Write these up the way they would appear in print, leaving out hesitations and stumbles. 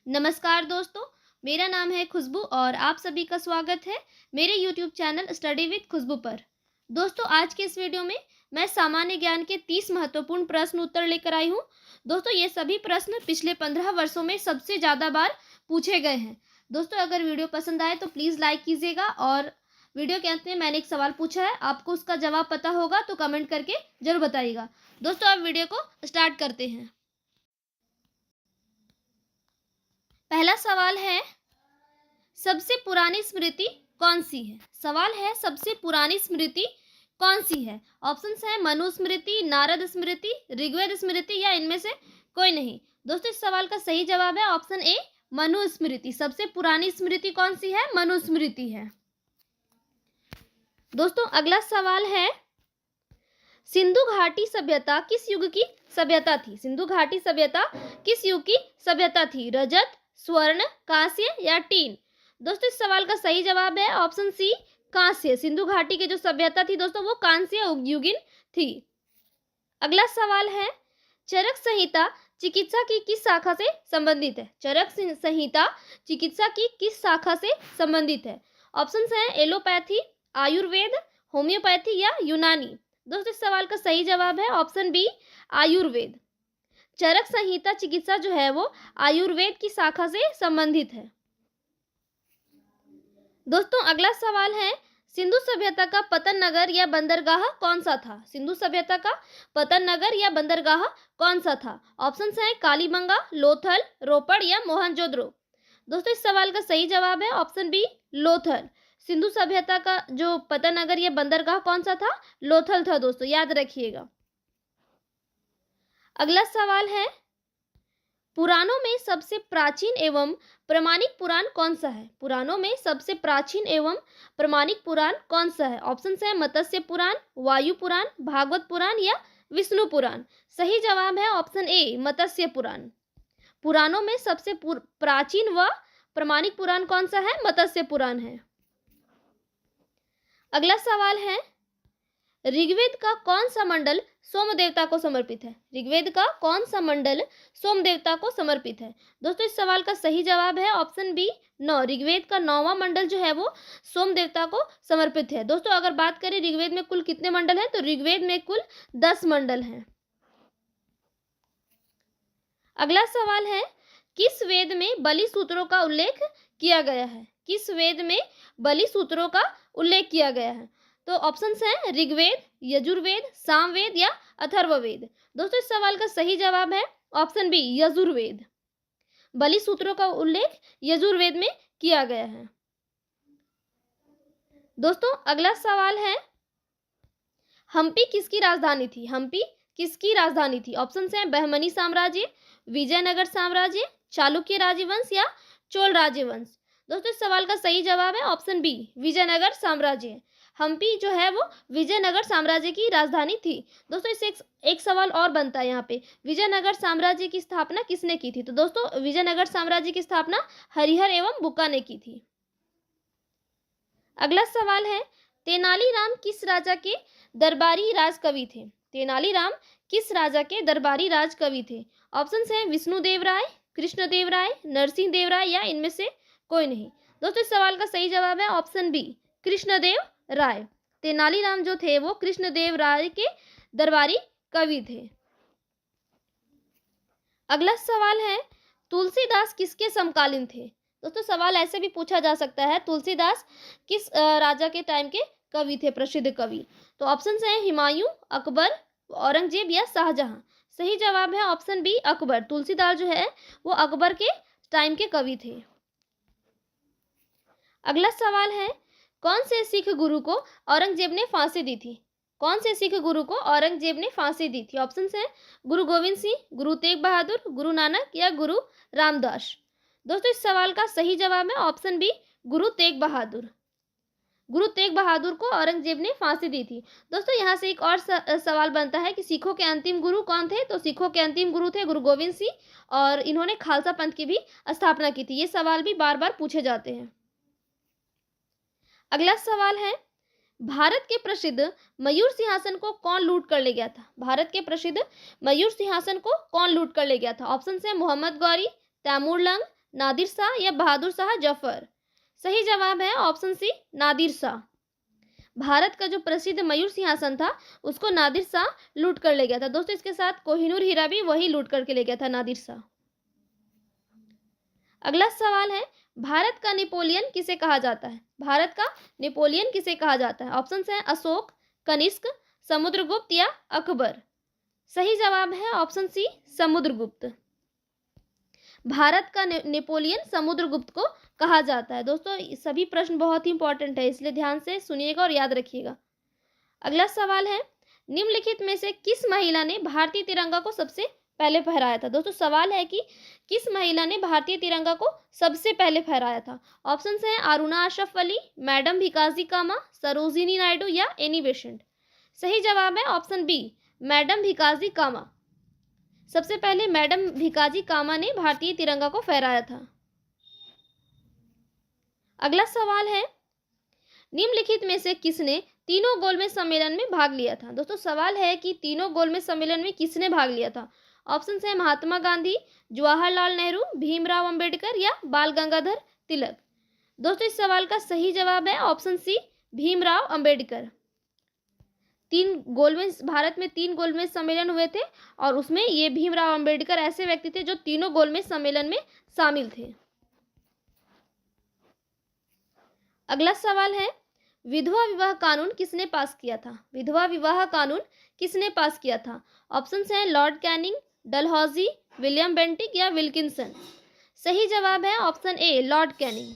नमस्कार दोस्तों, मेरा नाम है खुशबू और आप सभी का स्वागत है मेरे YouTube चैनल स्टडी विद खुशबू पर। दोस्तों, आज के इस वीडियो में मैं सामान्य ज्ञान के 30 महत्वपूर्ण प्रश्न उत्तर लेकर आई हूं। दोस्तों, ये सभी प्रश्न पिछले 15 वर्षों में सबसे ज़्यादा बार पूछे गए हैं। दोस्तों, अगर वीडियो पसंद आए तो प्लीज़ लाइक कीजिएगा और वीडियो के अंत में मैंने एक सवाल पूछा है, आपको उसका जवाब पता होगा तो कमेंट करके जरूर बताइएगा। दोस्तों, अब वीडियो को स्टार्ट करते हैं। पहला सवाल है, सबसे पुरानी स्मृति कौन सी है? सवाल है, सबसे पुरानी स्मृति कौन सी है? ऑप्शंस हैं मनुस्मृति, नारद स्मृति, ऋग्वेद स्मृति या इनमें से कोई नहीं। दोस्तों, इस सवाल का सही जवाब है ऑप्शन ए, मनुस्मृति। सबसे पुरानी स्मृति कौन सी है? मनुस्मृति है। दोस्तों, अगला सवाल है, सिंधु घाटी सभ्यता किस युग की सभ्यता थी? सिंधु घाटी सभ्यता किस युग की सभ्यता थी? रजत, स्वर्ण, कांस्य या टीन? दोस्तों, इस सवाल का सही जवाब है ऑप्शन सी, कांस्य। सिंधु घाटी की जो सभ्यता थी दोस्तों वो कांस्य युगीन थी। अगला सवाल है, चरक संहिता चिकित्सा की किस शाखा से संबंधित है? चरक संहिता चिकित्सा की किस शाखा से संबंधित है? ऑप्शंस हैं एलोपैथी, आयुर्वेद, होम्योपैथी या यूनानी? दोस्तों, इस सवाल का सही जवाब है ऑप्शन बी, आयुर्वेद। चरक संहिता चिकित्सा जो है वो आयुर्वेद की शाखा से संबंधित है। दोस्तों, अगला सवाल है, सिंधु सभ्यता का पतन नगर या बंदरगाह कौन सा था? सिंधु सभ्यता का पतन नगर या बंदरगाह कौन सा था? ऑप्शंस हैं कालीबंगा, लोथल, रोपड़ या मोहनजोदड़ो? दोस्तों, इस सवाल का सही जवाब है ऑप्शन बी, लोथल। सिंधु सभ्यता का जो पतन नगर या बंदरगाह कौन सा था? लोथल था दोस्तों, याद रखिएगा। अगला सवाल है, पुराणों में सबसे प्राचीन एवं प्रमाणिक पुराण कौन सा है? पुराणों में सबसे प्राचीन एवं प्रमाणिक पुराण कौन सा है? ऑप्शंस है मत्स्य पुराण, वायु पुराण, भागवत पुराण या विष्णु पुराण? सही जवाब है ऑप्शन ए, मत्स्य पुराण। पुराणों में सबसे प्राचीन व प्रमाणिक पुराण कौन सा है? मत्स्य पुराण है। अगला सवाल है, ऋग्वेद का कौन सा मंडल सोम देवता को समर्पित है? ऋग्वेद का कौन सा मंडल सोम देवता को समर्पित है? दोस्तों, इस सवाल का सही जवाब है ऑप्शन बी, 9। ऋग्वेद का 9वां मंडल जो है वो सोम देवता को समर्पित है। दोस्तों, अगर बात करें ऋग्वेद में कुल कितने मंडल हैं तो ऋग्वेद में कुल 10 मंडल हैं। अगला सवाल है, किस वेद में बलि सूत्रों का उल्लेख किया गया है? किस वेद में बलि सूत्रों का उल्लेख किया गया है? तो ऑप्शंस हैं ऋग्वेद, यजुर्वेद, सामवेद या अथर्ववेद? दोस्तों, इस सवाल का सही जवाब है ऑप्शन बी, यजुर्वेद। बलि सूत्रों का उल्लेख यजुर्वेद में किया गया है। दोस्तों, अगला सवाल है, हम्पी किसकी राजधानी थी? हम्पी किसकी राजधानी थी? ऑप्शंस हैं बहमनी साम्राज्य, विजयनगर साम्राज्य, चालुक्य राजवंश या चोल राजवंश? दोस्तों, इस सवाल का सही जवाब है ऑप्शन बी, विजयनगर साम्राज्य। हम्पी जो है वो विजयनगर साम्राज्य की राजधानी थी। दोस्तों, इससे एक सवाल और बनता है यहाँ पे, विजयनगर साम्राज्य की स्थापना किसने की थी? तो दोस्तों, विजयनगर साम्राज्य की स्थापना हरिहर एवं बुक्का ने की थी। अगला सवाल है, तेनालीराम किस राजा के दरबारी राजकवि थे? तेनालीराम किस राजा के दरबारी राजकवि थे? ऑप्शंस हैं विष्णुदेव राय, कृष्णदेव राय, नरसिंह देव राय या इनमें से कोई नहीं? दोस्तों, इस सवाल का सही जवाब है ऑप्शन बी, कृष्णदेव राय। तेनालीराम जो थे वो कृष्णदेव राय के दरबारी कवि थे। अगला सवाल है, तुलसीदास किसके समकालीन थे? दोस्तों, सवाल ऐसे भी पूछा जा सकता है, तुलसीदास किस राजा के टाइम के कवि थे, प्रसिद्ध कवि? तो ऑप्शंस हैं हुमायूं, अकबर, औरंगजेब या शाहजहां? सही जवाब है ऑप्शन बी, अकबर। तुलसीदास जो है वो अकबर के टाइम के कवि थे। अगला सवाल है, कौन से सिख गुरु को औरंगजेब ने फांसी दी थी? कौन से सिख गुरु को औरंगजेब ने फांसी दी थी? ऑप्शंस हैं गुरु गोविंद सिंह, गुरु तेग बहादुर, गुरु नानक या गुरु रामदास? दोस्तों, इस सवाल का सही जवाब है ऑप्शन बी, गुरु तेग बहादुर। गुरु तेग बहादुर को औरंगजेब ने फांसी दी थी। दोस्तों, यहाँ से एक और सवाल बनता है कि सिखों के अंतिम गुरु कौन थे? तो सिखों के अंतिम गुरु थे गुरु गोविंद सिंह और इन्होंने खालसा पंथ की भी स्थापना की थी। ये सवाल भी बार बार पूछे जाते हैं। अगला सवाल है, भारत के प्रसिद्ध मयूर सिंहासन को कौन लूट कर ले गया था? भारत के प्रसिद्ध मयूर सिंहासन को कौन लूट कर ले गया था? ऑप्शन है मोहम्मद गौरी, तैमूर लंग, नादिर शाह या बहादुर शाह जफर? सही जवाब है ऑप्शन सी, नादिर शाह। भारत का जो प्रसिद्ध मयूर सिंहासन था उसको नादिर शाह लूट कर ले गया था। दोस्तों इसके साथ कोहिनूर हीरा भी वही लूट करके ले गया था, नादिर शाह। अगला सवाल है, भारत का नेपोलियन किसे कहा जाता है? भारत का नेपोलियन किसे कहा जाता है? ऑप्शन है अशोक, कनिष्क, समुद्रगुप्त या अकबर? सही जवाब है ऑप्शन सी, समुद्रगुप्त। भारत का नेपोलियन समुद्रगुप्त को कहा जाता है। दोस्तों सभी प्रश्न बहुत ही इंपॉर्टेंट है, इसलिए ध्यान से सुनिएगा और याद रखिएगा। अगला सवाल है, निम्नलिखित में से किस महिला ने भारतीय तिरंगा को सबसे पहले फहराया था? दोस्तों सवाल है कि किस महिला ने भारतीय तिरंगा को सबसे पहले फहराया था? ऑप्शन है अरुणा अशरफ अली, मैडम भिकाजी कामा, सरोजिनी नायडू या एनी बेसेंट? सही जवाब है ऑप्शन बी, मैडम भिकाजी कामा। सबसे पहले मैडम भिकाजी कामा ने भारतीय तिरंगा को फहराया था। अगला सवाल है, निम्नलिखित में से किसने तीनों गोलमेज सम्मेलन में भाग लिया था? दोस्तों सवाल है कि तीनों गोलमेज सम्मेलन में किसने भाग लिया था? ऑप्शन है महात्मा गांधी, जवाहरलाल नेहरू, भीमराव अंबेडकर या बाल गंगाधर तिलक? दोस्तों इस सवाल का सही जवाब है ऑप्शन सी, भीमराव अंबेडकर। भारत में 3 गोलमेज सम्मेलन हुए थे और उसमें ये भीमराव अंबेडकर ऐसे व्यक्ति थे जो तीनों गोलमेज सम्मेलन में शामिल थे। अगला सवाल है, विधवा विवाह कानून किसने पास किया था? विधवा विवाह कानून किसने पास किया था? ऑप्शन है Lord Canning, Dalhousie, William Bentinck या विल्किंसन? सही जवाब है ऑप्शन ए, लॉर्ड कैनिंग।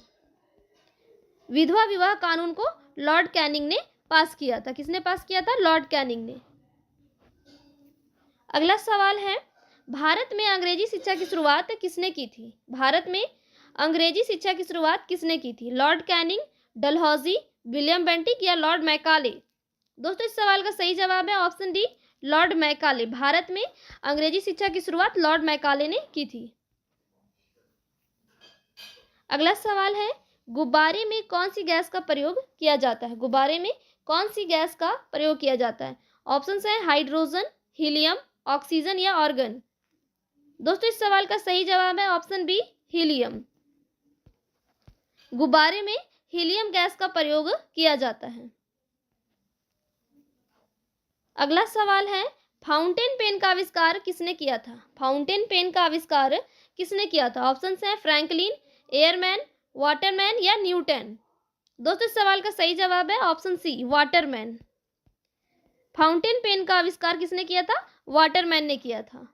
विधवा विवाह कानून को लॉर्ड कैनिंग ने पास किया था। किसने पास किया था? लॉर्ड कैनिंग ने। अगला सवाल है, भारत में अंग्रेजी शिक्षा की शुरुआत किसने की थी? भारत में अंग्रेजी शिक्षा की शुरुआत किसने की थी? Lord Canning, Dalhousie, William Bentinck या लॉर्ड मैकाले? दोस्तों इस सवाल का सही जवाब है option D, Lord Macaulay. Bharat में अंग्रेजी शिक्षा की शुरुआत लॉर्ड मैकाले ने की थी। अगला सवाल है, गुब्बारे में कौन सी गैस का प्रयोग किया जाता है? गुब्बारे में कौन सी गैस का प्रयोग किया जाता है? ऑप्शन है हाइड्रोजन, हीलियम, ऑक्सीजन या ऑर्गन? दोस्तों इस सवाल का सही जवाब है ऑप्शन बी, हीलियम। गुब्बारे में हीलियम गैस का प्रयोग किया जाता है। अगला सवाल है, फाउंटेन पेन का आविष्कार किसने किया था? फाउंटेन पेन का आविष्कार किसने किया था? ऑप्शन है फ्रैंकलिन, एयरमैन, वाटरमैन या न्यूटन? दोस्तों इस सवाल का सही जवाब है option C, Waterman. Fountain pen का आविष्कार किसने किया था? वाटरमैन ने किया था।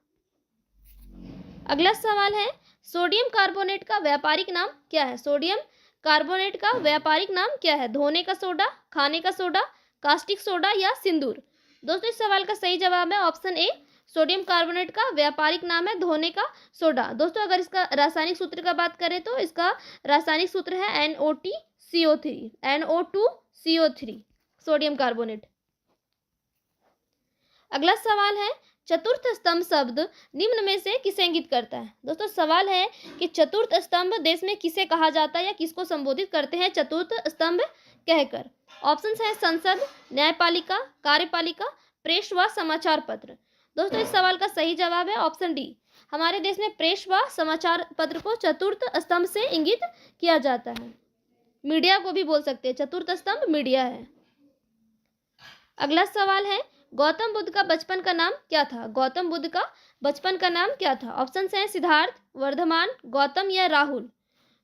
अगला सवाल है, सोडियम कार्बोनेट का व्यापारिक नाम क्या है? सोडियम कार्बोनेट का व्यापारिक नाम क्या है? धोने का सोडा, खाने का सोडा, कास्टिक सोडा या सिंदूर? दोस्तों इस सवाल का सही जवाब है ऑप्शन ए, सोडियम कार्बोनेट का व्यापारिक नाम है धोने का सोडा। दोस्तों अगर इसका रासायनिक सूत्र का बात करें तो इसका रासायनिक सूत्र है NO2CO3, NO2CO3, सोडियम कार्बोनेट। अगला सवाल है, चतुर्थ स्तंभ शब्द निम्न में से किसे इंगित करता है? दोस्तों सवाल है कि चतुर्थ स्तंभ देश में किसे कहा जाता है या किसको संबोधित करते हैं चतुर्थ स्तंभ कहकर? ऑप्शन है संसद, न्यायपालिका, कार्यपालिका, प्रेस व समाचार पत्र? दोस्तों इस सवाल का सही जवाब है ऑप्शन डी, हमारे देश में प्रेस व समाचार पत्र को चतुर्थ स्तंभ से इंगित किया जाता है। मीडिया को भी बोल सकते हैं, चतुर्थ स्तंभ मीडिया है। अगला सवाल है, गौतम बुद्ध का बचपन का नाम क्या था? गौतम बुद्ध का बचपन का नाम क्या था? ऑप्शन है सिद्धार्थ, वर्धमान, गौतम या राहुल?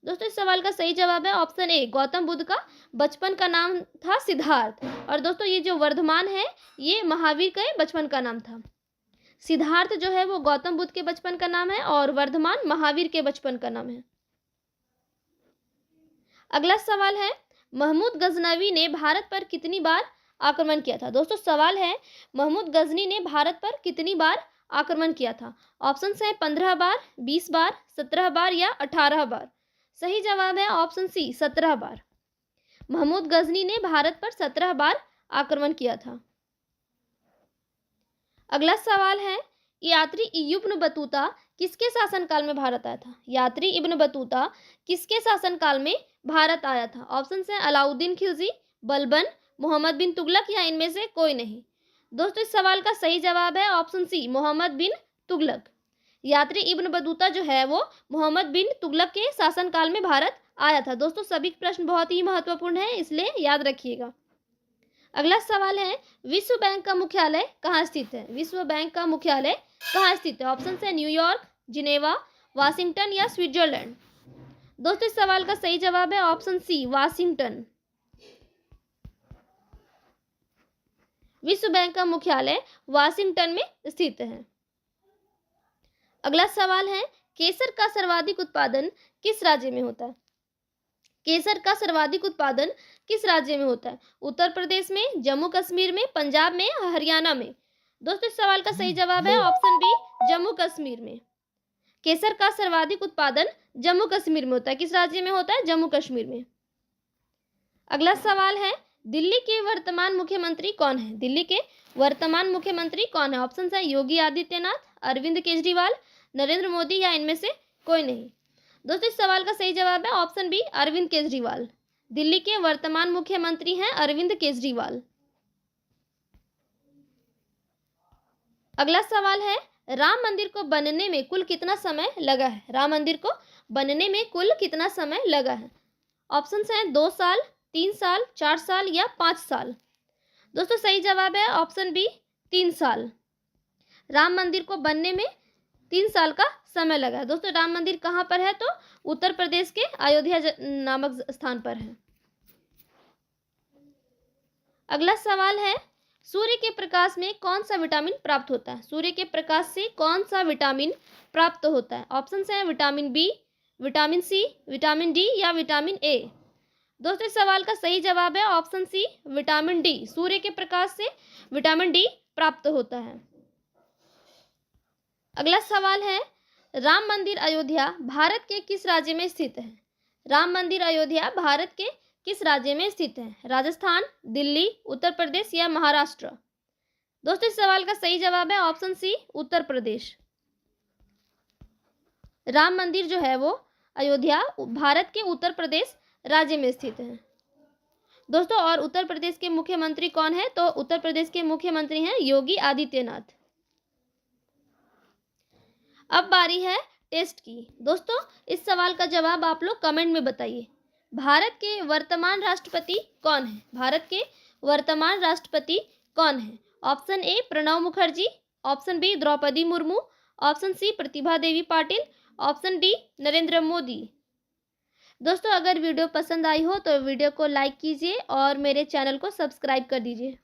दोस्तों इस सवाल का सही जवाब है ऑप्शन ए, गौतम बुद्ध का बचपन का नाम था सिद्धार्थ। और दोस्तों ये जो वर्धमान है ये महावीर के बचपन का नाम था। सिद्धार्थ जो है वो गौतम बुद्ध के बचपन का नाम है और वर्धमान महावीर के बचपन का नाम है। अगला सवाल है, महमूद गजनवी ने भारत पर कितनी बार आक्रमण किया था? दोस्तों सवाल है, महमूद गजनी ने भारत पर कितनी बार आक्रमण किया था? ऑप्शन है 15 बार, 20 बार, 17 बार या 18 बार? सही जवाब है ऑप्शन सी, 17 बार। महमूद गजनी ने भारत पर 17 बार आक्रमण किया था। अगला सवाल है, यात्री इब्न बतूता किसके शासनकाल में भारत आया था? यात्री इब्न बतूता किसके शासनकाल में भारत आया था? ऑप्शन है अलाउद्दीन खिलजी, बलबन, मोहम्मद बिन तुगलक या इनमें से कोई नहीं? दोस्तों इस सवाल का सही जवाब है ऑप्शन सी, मोहम्मद बिन तुगलक। यात्री इब्न बतूता जो है वो मोहम्मद बिन तुगलक के शासनकाल में भारत आया था। दोस्तों सभी प्रश्न बहुत ही महत्वपूर्ण है, इसलिए याद रखिएगा। अगला सवाल है, विश्व बैंक का मुख्यालय कहाँ स्थित है? विश्व बैंक का मुख्यालय कहाँ स्थित है? ऑप्शन है न्यूयॉर्क, जिनेवा, वाशिंगटन या स्विट्जरलैंड। दोस्तों इस सवाल का सही जवाब है ऑप्शन सी, वाशिंगटन। विश्व बैंक का मुख्यालय वाशिंगटन में स्थित है। अगला सवाल है, केसर का सर्वाधिक उत्पादन किस राज्य में होता है? केसर का सर्वाधिक उत्पादन किस राज्य में होता है? उत्तर प्रदेश में, जम्मू कश्मीर में, पंजाब में, हरियाणा में। दोस्तों इस सवाल का सही जवाब है ऑप्शन बी, जम्मू कश्मीर में। केसर का सर्वाधिक उत्पादन जम्मू कश्मीर में होता है। किस राज्य में होता है? जम्मू कश्मीर में। अगला सवाल है, दिल्ली के वर्तमान मुख्यमंत्री कौन है? दिल्ली के वर्तमान मुख्यमंत्री कौन है? ऑप्शन है योगी आदित्यनाथ, अरविंद केजरीवाल, नरेंद्र मोदी या इनमें से कोई नहीं। दोस्तों इस सवाल का सही जवाब है ऑप्शन बी, अरविंद केजरीवाल। दिल्ली के वर्तमान मुख्यमंत्री हैं अरविंद केजरीवाल। अगला सवाल है, राम मंदिर को बनने में कुल कितना समय लगा है? राम मंदिर को बनने में कुल कितना समय लगा है? ऑप्शन हैं 2 साल, 3 साल, 4 साल या 5 साल। दोस्तों सही जवाब है ऑप्शन बी, 3 साल। राम मंदिर को बनने में 3 साल का समय लगा है। दोस्तों राम मंदिर कहाँ पर है? तो उत्तर प्रदेश के अयोध्या नामक स्थान पर है। अगला सवाल है, सूर्य के प्रकाश में कौन सा विटामिन प्राप्त होता है? सूर्य के प्रकाश से कौन सा विटामिन प्राप्त होता है? ऑप्शन है vitamin B, vitamin C, vitamin D या विटामिन ए। दोस्तों इस सवाल का सही जवाब है ऑप्शन सी, विटामिन डी। सूर्य के प्रकाश से विटामिन डी प्राप्त होता है। अगला सवाल है, राम मंदिर अयोध्या भारत के किस राज्य में स्थित है? राम मंदिर अयोध्या भारत के किस राज्य में स्थित है? राजस्थान, दिल्ली, उत्तर प्रदेश या महाराष्ट्र। दोस्तों इस सवाल का सही जवाब है ऑप्शन सी, उत्तर प्रदेश। राम मंदिर जो है वो अयोध्या भारत के उत्तर प्रदेश राज्य में स्थित है। दोस्तों और उत्तर प्रदेश के मुख्यमंत्री कौन है? तो उत्तर प्रदेश के मुख्यमंत्री हैं योगी आदित्यनाथ। अब बारी है टेस्ट की। दोस्तों इस सवाल का जवाब आप लोग कमेंट में बताइए। भारत के वर्तमान राष्ट्रपति कौन है? भारत के वर्तमान राष्ट्रपति कौन है? Option A Pranab Mukherjee, option B Droupadi Murmu, option C Pratibha Devi Patil, option D Narendra Modi. दोस्तों अगर वीडियो पसंद आई हो तो वीडियो को लाइक कीजिए और मेरे चैनल को सब्सक्राइब कर दीजिए।